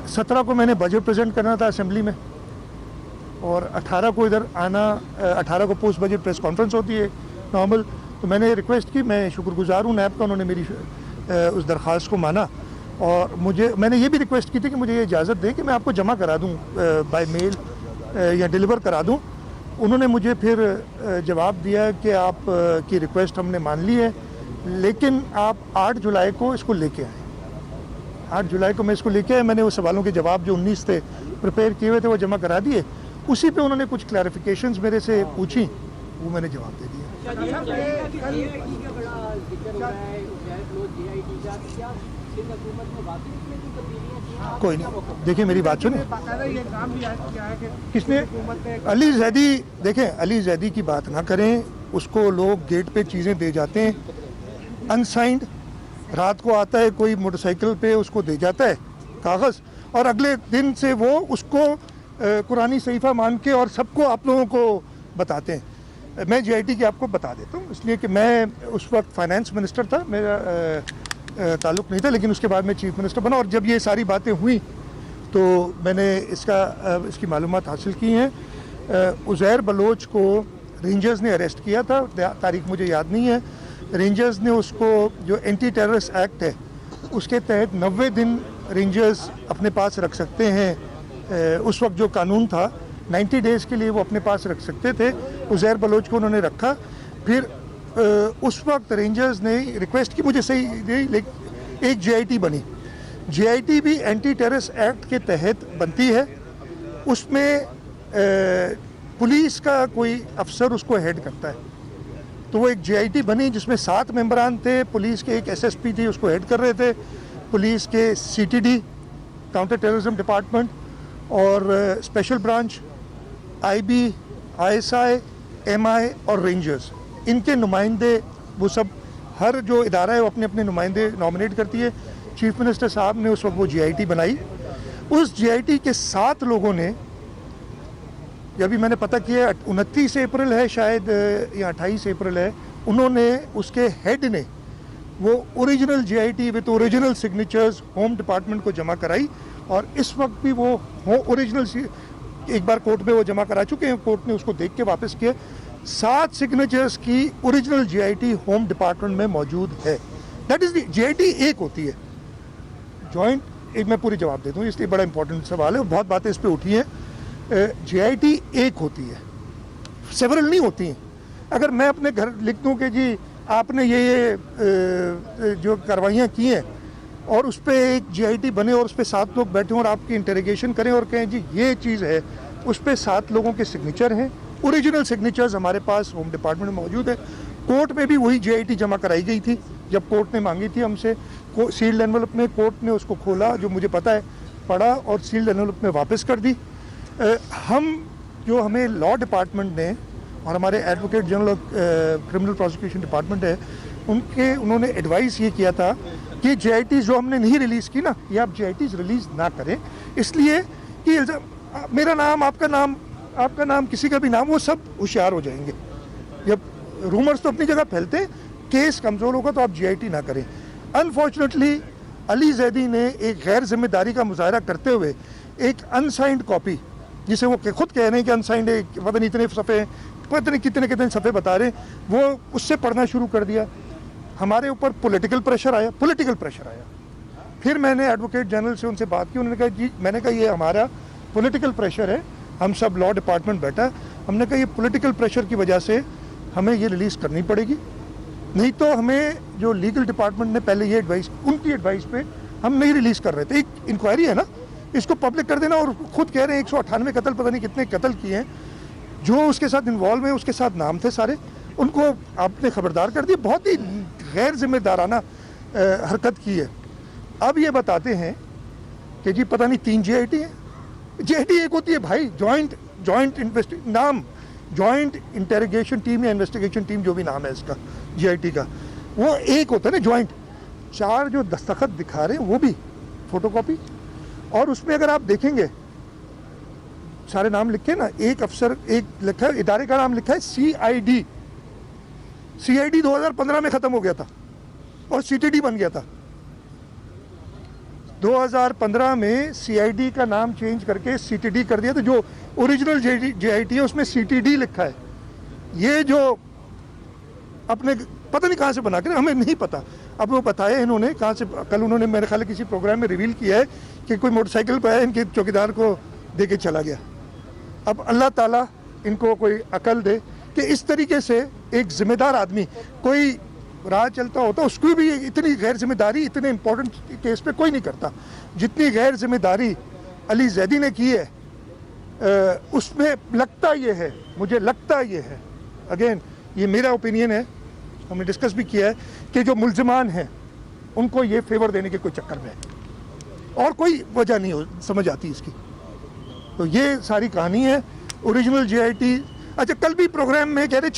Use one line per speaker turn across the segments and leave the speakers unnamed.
17 को मैंने budget present करना था असेंबली में, और 18 को इधर आना, 18 को पोस्ट बजट प्रेस कॉन्फ्रेंस होती है नॉर्मल। तो मैंने रिक्वेस्ट की, मैं शुक्रगुजार हूँ नैब का, उन्होंने मेरी उस दरख्वास्त को माना। और मैंने ये भी रिक्वेस्ट की थी कि मुझे ये इजाज़त दें कि मैं आपको जमा करा दूँ बाय मेल या डिलीवर करा दूँ। उन्होंने मुझे फिर जवाब दिया कि आप की रिक्वेस्ट हमने मान ली है, लेकिन आप 8 जुलाई को इसको लेके आए। 8 जुलाई को मैं इसको लेके आया। मैंने वो सवालों के जवाब जो 19 थे प्रिपेयर किए हुए थे वो जमा करा दिए। उसी पे उन्होंने कुछ क्लैरिफिकेशंस मेरे से पूछी, वो मैंने जवाब दे दिया। कोई नहीं, देखिए मेरी बात सुनिए। किसने? अली जैदी। देखें, अली जैदी की बात ना करें, उसको लोग गेट पे चीज़ें दे जाते हैं अनसाइंड। रात को आता है कोई मोटरसाइकिल पे, उसको दे जाता है कागज़, और अगले दिन से वो उसको कुरानी सहीफ़ा मान के और सबको आप लोगों को बताते हैं। मैं जीआईटी की आपको बता देता हूँ, इसलिए कि मैं उस वक्त फाइनेंस मिनिस्टर था, मेरा ताल्लुक़ नहीं था, लेकिन उसके बाद मैं चीफ मिनिस्टर बना, और जब ये सारी बातें हुई तो मैंने इसकी मालूमात हासिल की हैं। उज़ैर बलोच को रेंजर्स ने अरेस्ट किया था, तारीख मुझे याद नहीं है। रेंजर्स ने उसको, जो एंटी टेररिस्ट एक्ट है उसके तहत 90 दिन रेंजर्स अपने पास रख सकते हैं। उस वक्त जो कानून था 90 डेज़ के लिए वो अपने पास रख सकते थे। उज़ैर बलोच को उन्होंने रखा। फिर उस वक्त रेंजर्स ने रिक्वेस्ट की, मुझे सही नहीं, लेकिन एक जीआईटी बनी। जीआईटी भी एंटी टेररिस्ट एक्ट के तहत बनती है। उसमें पुलिस का कोई अफसर उसको हेड करता है। तो वो एक जीआईटी बनी जिसमें 7 मेंबरान थे। पुलिस के एक एसएसपी थी, उसको हेड कर रहे थे। पुलिस के सीटीडी, काउंटर टेररिज्म डिपार्टमेंट, और special branch, IB, ISI, MI और रेंजर्स, इनके नुमाइंदे, वो सब, हर जो इदारा है वो अपने अपने नुमाइंदे नॉमिनेट करती है। चीफ मिनिस्टर साहब ने उस वक्त वो जीआईटी बनाई। उस जीआईटी के 7 लोगों ने, अभी मैंने पता किया 29 अप्रैल है शायद या 28 अप्रैल है, उन्होंने, उसके हेड ने वो original GIT with original signatures home department को जमा कराई। और इस वक्त भी वो ओरिजिनल एक बार कोर्ट में वो जमा करा चुके हैं, कोर्ट ने उसको देख के वापस किया। 7 सिग्नेचर्स की ओरिजिनल जीआईटी होम डिपार्टमेंट में मौजूद है। दैट इज जीआईटी एक होती है जॉइंट। एक मैं पूरी जवाब देता हूँ, इसलिए बड़ा इंपॉर्टेंट सवाल है, बहुत बातें इस पर उठी हैं। जीआईटी एक होती है, सेवरल नहीं होती हैं। अगर मैं अपने घर लिख दूँ कि जी आपने ये जो कार्रवाइयाँ की हैं, और उस पर एक जीआईटी बने और उस पर 7 लोग बैठे हों और आपकी इंटरोगेशन करें और कहें जी ये चीज़ है, उस पर 7 लोगों के सिग्नेचर हैं, ओरिजिनल सिग्नेचर्स हमारे पास होम डिपार्टमेंट में मौजूद है। कोर्ट में भी वही जीआईटी जमा कराई गई थी जब कोर्ट ने मांगी थी हमसे। सील्ड एनवलप में कोर्ट ने उसको खोला, जो मुझे पता है, पढ़ा और सील्ड एनवलप में वापस कर दी। हमें लॉ डिपार्टमेंट ने और हमारे advocate general criminal prosecution department है, उन्होंने एडवाइस ये किया था कि जीआईटी जो हमने नहीं रिलीज़ की ना, ये आप जीआईटी रिलीज़ ना करें, इसलिए कि मेरा नाम, आपका नाम, किसी का भी नाम, वो सब होशियार हो जाएंगे। जब रूमर्स तो अपनी जगह फैलते हैं, केस कमज़ोर होगा तो आप जीआईटी ना करें। अनफॉर्चुनेटली अली जैदी ने एक गैर जिम्मेदारी का मुजाहरा करते हुए एक अनसाइंड कॉपी, जिसे वो खुद कह रहे हैं कि अनसाइंड है, पता नहीं इतने सफ़े, पता नहीं कितने कितने सफ़े बता रहे हैं, वो उससे पढ़ना शुरू कर दिया। हमारे ऊपर पॉलिटिकल प्रेशर आया। फिर मैंने एडवोकेट जनरल से उनसे बात की, उन्होंने कहा जी, मैंने कहा ये हमारा पॉलिटिकल प्रेशर है, हम सब लॉ डिपार्टमेंट बैठा, हमने कहा ये पॉलिटिकल प्रेशर की वजह से हमें ये रिलीज़ करनी पड़ेगी, नहीं तो हमें जो लीगल डिपार्टमेंट ने पहले ये एडवाइस, उनकी एडवाइस पे हम नहीं रिलीज़ कर रहे थे। एक इंक्वायरी है ना, इसको पब्लिक कर देना। और खुद कह रहे हैं 198 कत्ल, पता नहीं कितने कत्ल किए हैं, जो उसके साथ इन्वॉल्व हैं, उसके साथ नाम थे सारे, उनको आपने खबरदार कर दिया। बहुत ही गैर जिम्मेदाराना हरकत की है। अब ये बताते हैं कि जी पता नहीं 3 जीआईटी है। जीआईटी एक होती है भाई, जॉइंट इंटेरोगेशन टीम या इन्वेस्टिगेशन टीम, जो भी नाम है इसका जीआईटी का, वो एक होता है ना जॉइंट। 4 जो दस्तखत दिखा रहे हैं वो भी फोटोकॉपी, और उसमें अगर आप देखेंगे सारे नाम लिखे ना, एक अफसर, एक लिखा है, इदारे का नाम लिखा है सीआईडी 2015 में ख़त्म हो गया था और सीटीडी बन गया था। 2015 में सीआईडी का नाम चेंज करके सीटीडी कर दिया, तो जो ओरिजिनल जेआईटी है उसमें सीटीडी लिखा है। ये जो अपने पता नहीं कहाँ से बना के, हमें नहीं पता। अब वो बताया इन्होंने कहाँ से, कल उन्होंने मेरे ख्याल किसी प्रोग्राम में रिवील किया है कि कोई मोटरसाइकिल पर आया, इनके चौकीदार को दे के चला गया। अब अल्लाह ताला इनको कोई अकल दे कि इस तरीके से एक जिम्मेदार आदमी, कोई राह चलता होता उसको भी इतनी गैर जिम्मेदारी इतने इंपॉर्टेंट केस पे कोई नहीं करता जितनी गैर जिम्मेदारी अली जैदी ने की है। उसमें लगता ये है, मुझे लगता ये है, अगेन ये मेरा ओपिनियन है, हमने डिस्कस भी किया है कि जो मुल्जिमान हैं उनको ये फेवर देने के कोई चक्कर में है और कोई वजह नहीं हो समझ आती इसकी। तो ये सारी कहानी है। ओरिजिनल जेआईटी, अच्छा कल भी प्रोग्राम में कह रहे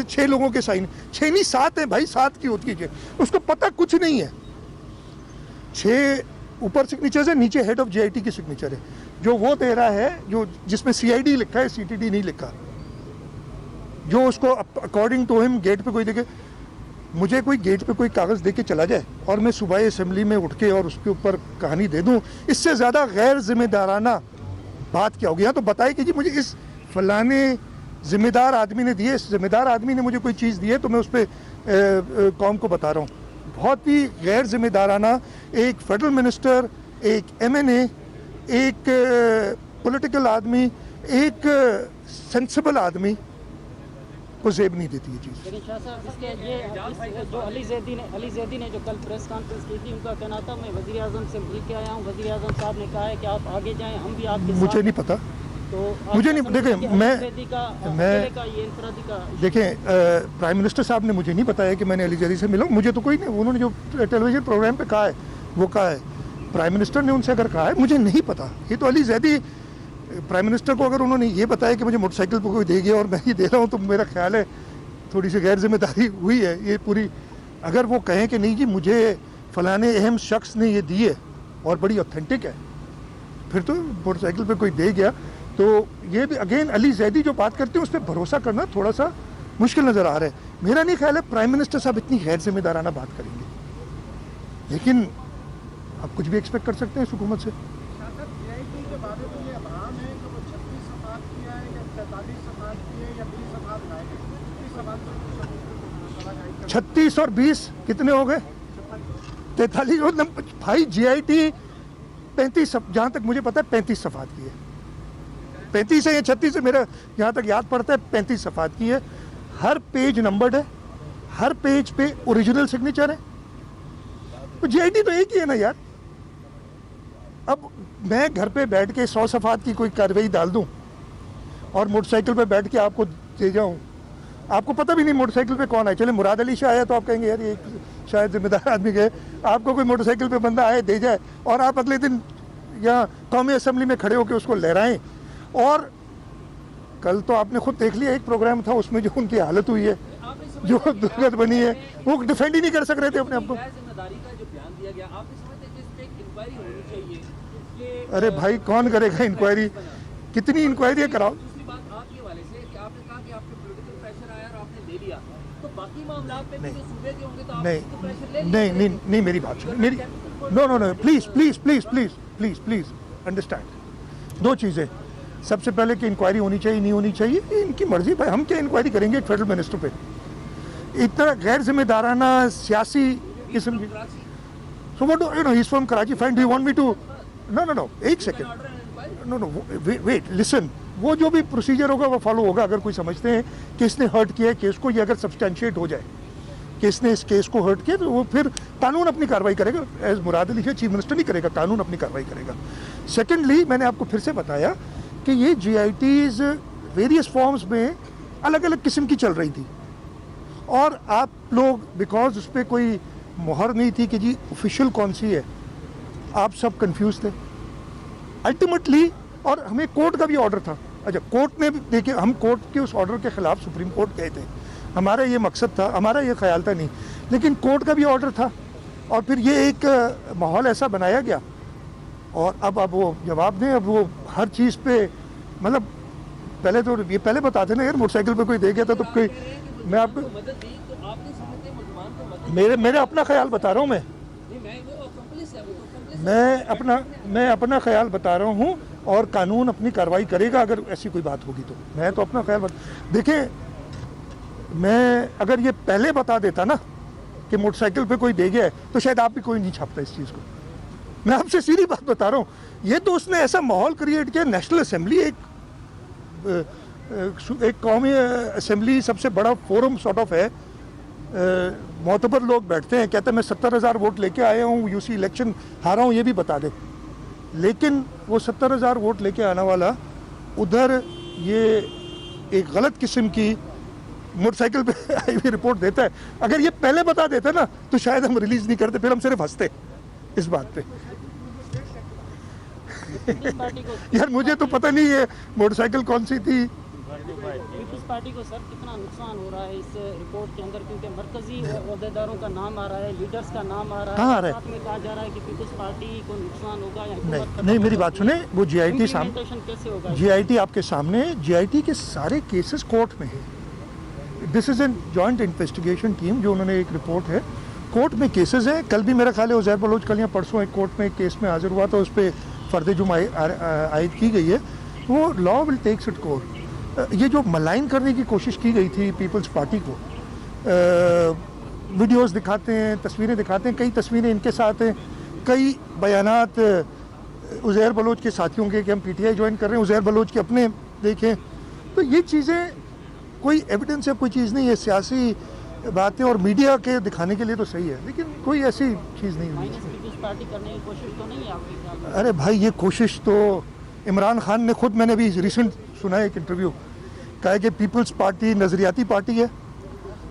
6 लोगों के साइन, 6 नहीं 7 है भाई, 7 की होती है, उसको पता कुछ नहीं है। 6 ऊपर सिग्नेचर्स है, नीचे हेड ऑफ जेआईटी की सिग्नेचर है, जो वो दे रहा है जो जिसमें सीआईडी लिखा है, सीटीडी नहीं लिखा। जो उसको अकॉर्डिंग टू हिम गेट पे कोई देखे, मुझे कोई गेट पे कोई कागज़ दे के चला जाए और मैं सुबह असेंबली में उठ के और उसके ऊपर कहानी दे दूं, इससे ज़्यादा गैर जिम्मेदाराना बात क्या होगी। यहाँ तो बताए कि जी मुझे इस फलाने जिम्मेदार आदमी ने दिए, इस जिम्मेदार आदमी ने मुझे कोई चीज़ दी है तो मैं उस पर कौम को बता रहा हूँ। बहुत ही गैर जिम्मेदाराना एक फेडरल मिनिस्टर, एक एमएनए, एक पॉलिटिकल आदमी, एक सेंसिबल आदमी को जेब नहीं देती ये चीज़।
लेकिन शाह साहब इसके ये जो अली जैदी ने जो कल प्रेस कॉन्फ्रेंस की थी, उनका कहना था मैं वज़ीर आज़म से मिल के आया हूँ, वज़ीर आज़म साहब ने कहा है कि आप आगे जाएं, हम भी आपके साथ।
मुझे नहीं पता, तो मुझे नहीं, देखें मैं देखें प्राइम मिनिस्टर साहब ने मुझे नहीं बताया कि मैंने अली जैदी से मिला हूँ, मुझे तो कोई नहीं, उन्होंने जो टेलीविजन प्रोग्राम पे कहा है वो कहा है, प्राइम मिनिस्टर ने उनसे अगर कहा है मुझे नहीं पता। ये तो अली जैदी, प्राइम मिनिस्टर को अगर उन्होंने ये बताया कि मुझे मोटरसाइकिल पर कोई दे गया और मैं ही दे रहा हूँ, तो मेरा ख्याल है थोड़ी सी गैर जिम्मेदारी हुई है ये पूरी। अगर वो कहें कि नहीं जी मुझे फलाने अहम शख्स ने ये दी है और बड़ी ऑथेंटिक है, फिर तो मोटरसाइकिल पर कोई दे गया। तो ये भी अगेन अली जैदी जो बात करते हैं उस पर भरोसा करना थोड़ा सा मुश्किल नज़र आ रहा है। मेरा नहीं ख्याल है प्राइम मिनिस्टर साहब इतनी गैर जिम्मेदाराना बात करेंगे, लेकिन आप कुछ भी एक्सपेक्ट कर सकते हैं इस हुकूमत से। 36 और 20 कितने हो गए? 43। भाई जीआईटी 35, जहाँ तक मुझे पता है 35 सफ़ात की है, 35 है या 36 है, मेरा जहाँ तक याद पड़ता है 35 सफ़ात की है। हर पेज नंबर्ड है, हर पेज पे ओरिजिनल सिग्नेचर है। तो जीआईटी तो एक ही है ना यार। अब मैं घर पे बैठ के 100 सफ़ात की कोई कार्रवाई डाल दूं और मोटरसाइकिल पे बैठ के आपको दे जाऊं, आपको पता भी नहीं मोटरसाइकिल पे कौन है। चले मुराद अली शाह आया तो आप कहेंगे यार ये शायद जिम्मेदार आदमी गए, आपको कोई मोटरसाइकिल पे बंदा आए दे जाए और आप अगले दिन यहाँ कौमी असम्बली में खड़े होकर उसको लहराएं। और कल तो आपने खुद देख लिया, एक प्रोग्राम था उसमें जो उनकी हालत हुई है, जो दुर्गत बनी है, वो डिफेंड ही नहीं कर सक रहे थे अपने आप को। अरे भाई कौन करेगा इंक्वायरी, कितनी इंक्वायरी कराओ। नहीं मेरी बात सुनो, मेरी नो प्लीज अंडरस्टैंड। दो चीज़ें, सबसे पहले कि इंक्वायरी होनी चाहिए नहीं होनी चाहिए इनकी मर्जी, भाई हम क्या इंक्वायरी करेंगे एक फेडरल मिनिस्टर पे, इतना गैर जिम्मेदाराना सियासी किस्म की। So what do you know, he is from Karachi, fine, do you want me to, no एक सेकंड, नो वेट लिसन, वो जो भी प्रोसीजर होगा वो फॉलो होगा। अगर कोई समझते हैं कि इसने हर्ट किया है केस को, ये अगर सब्सटेंशिएट हो जाए कि इसने इस केस को हर्ट किया, तो वो फिर कानून अपनी कार्रवाई करेगा। As Murad Ali Shah chief minister नहीं करेगा, कानून अपनी कार्रवाई करेगा। सेकेंडली, मैंने आपको फिर से बताया कि ये GITs वेरियस फॉर्म्स में अलग अलग किस्म की चल रही थी और आप लोग बिकॉज उस पर कोई मोहर नहीं थी कि जी ऑफिशियल कौन सी है, आप सब कंफ्यूज थे अल्टीमेटली। और हमें कोर्ट का भी ऑर्डर था। अच्छा, कोर्ट ने भी देखिए, हम कोर्ट के उस ऑर्डर के खिलाफ सुप्रीम कोर्ट गए थे, हमारा ये मकसद था, हमारा ये ख्याल था नहीं, लेकिन कोर्ट का भी ऑर्डर था और फिर ये एक माहौल ऐसा बनाया गया और अब वो जवाब दें। अब वो हर चीज़ पे मतलब पहले तो ये पहले बताते ना यार, मोटरसाइकिल पे कोई दे गया था तो कोई, मैं आपको मेरे अपना ख्याल बता रहा हूँ मैं। मैं अपना ख्याल बता रहा हूँ और कानून अपनी कार्रवाई करेगा अगर ऐसी कोई बात होगी तो। मैं तो अपना ख्याल देखिए, मैं अगर ये पहले बता देता ना कि मोटरसाइकिल पे कोई दे गया है तो शायद आप भी कोई नहीं छापता इस चीज़ को। मैं आपसे सीधी बात बता रहा हूँ, ये तो उसने ऐसा माहौल क्रिएट किया। नेशनल असेंबली एक कौमी असेंबली सबसे बड़ा फोरम सॉर्ट ऑफ है, मोतबर लोग बैठते हैं, कहते हैं मैं 70,000 वोट लेके आया हूँ, यूसी इलेक्शन हारा हूँ, ये भी बता दे। लेकिन वो 70,000 वोट लेके आने वाला उधर ये एक गलत किस्म की मोटरसाइकिल पे आई हुई रिपोर्ट देता है। अगर ये पहले बता देते ना तो शायद हम रिलीज नहीं करते, फिर हम सिर्फ हंसते इस बात पे। यार मुझे तो पता नहीं है मोटरसाइकिल कौन सी थी।
पीपल्स पार्टी को सर कितना नुकसान हो रहा है इस रिपोर्ट के अंदर, क्योंकि मरकजी ओहदेदारों का नाम आ रहा है, लीडर्स का नाम आ रहा है,
कहाँ आ रहा है?
साथ में कहा जा रहा है कि पीपल्स पार्टी को नुकसान होगा या हुकूमत
नहीं
खत्म
नहीं, मेरी
होगी।
बात सुने, वो जीआईटी सामने,
Implementation कैसे होगा?
जीआईटी आपके सामने, जीआईटी के सारे केसेस कोर्ट में है। This is an joint investigation team, जो उन्होंने एक रिपोर्ट है, कोर्ट में केसेस है। कल भी मेरा ख्याल है उज़ैर बलोच कल या परसों एक कोर्ट में एक केस में हाजिर हुआ, तो उस पर फर्द जुर्म आयद की गई है। वो law will takes it court. ये जो मलाइन करने की कोशिश की गई थी पीपल्स पार्टी को, वीडियोस दिखाते हैं, तस्वीरें दिखाते हैं, कई तस्वीरें इनके साथ हैं, कई बयानात उज़ैर बलोच के साथियों के कि हम पीटीआई ज्वाइन कर रहे हैं, उज़ैर बलोच के अपने देखें। तो ये चीज़ें कोई एविडेंस या कोई चीज़ नहीं है, सियासी बातें और मीडिया के दिखाने के लिए तो सही है, लेकिन कोई ऐसी चीज़ नहीं हुई।
माइनस पीपल्स पार्टी करने की कोशिश तो नहीं है आपके ख्याल में?
अरे भाई, ये कोशिश तो इमरान खान ने खुद, मैंने भी रिसेंट सुना है एक इंटरव्यू, कहा है कि पीपल्स पार्टी नज़रियाती पार्टी है।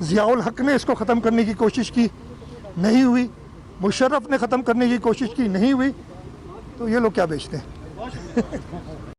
ज़ियाउल हक ने इसको ख़त्म करने की कोशिश की, नहीं हुई। मुशर्रफ ने ख़त्म करने की कोशिश की, नहीं हुई। तो ये लोग क्या बेचते हैं।